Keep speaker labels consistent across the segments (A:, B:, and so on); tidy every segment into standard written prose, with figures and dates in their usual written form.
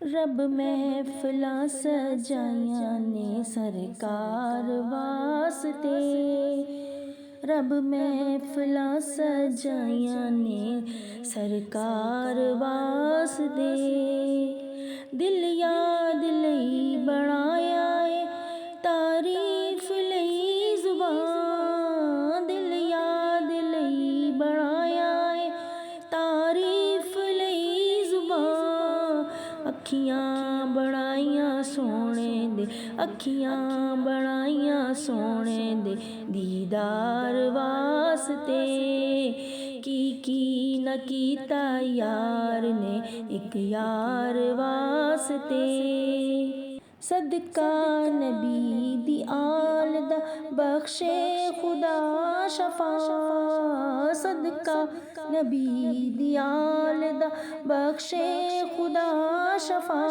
A: रब महफिलां सजाइयां ने सरकार वास्ते। रब महफिलां सजाइयां ने सरकार वास्ते। दिल याद लई बनाया है तारीफ लई जुबान। दिल याद लई बनाया है तारीफ लई जुबान। अखियां बनाइयां सोने दे, अखियां बनाइयां सोने दे दीदार वास्ते। की न कीता यार ने एक यार वास्ते। सदका नबी दी आल दा बख्शे खुदा शफा। सदका नबी दी आल दा बख्शे खुदा शफा।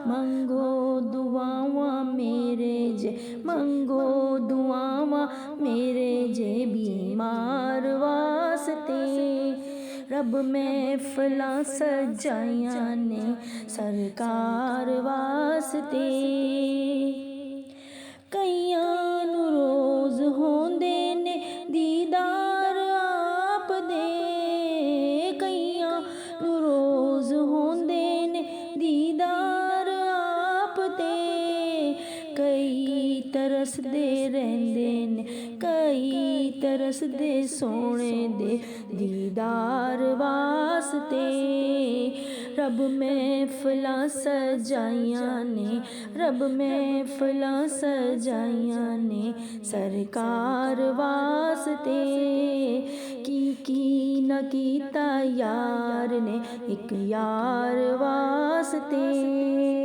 A: मंगो दुआवां मेरे जे, मंगो दुआवां मेरे जे बीमार वास्ते। रब महफिलां सजाइयां ने सरकार वास्ते। कईयां नूं रोज़ होंदे ने दीदार आप दे। कईयां नूं रोज़ होंदे ने दीदार आप दे। कई तरसदे रहिंदे ने, कई तरसदे सोने दे दीदार वास्ते। रब महफिलां सजाइयां ने, रब महफिलां सजाइयां ने सरकार वास्ते। की न कीता यार ने एक यार वास्ते।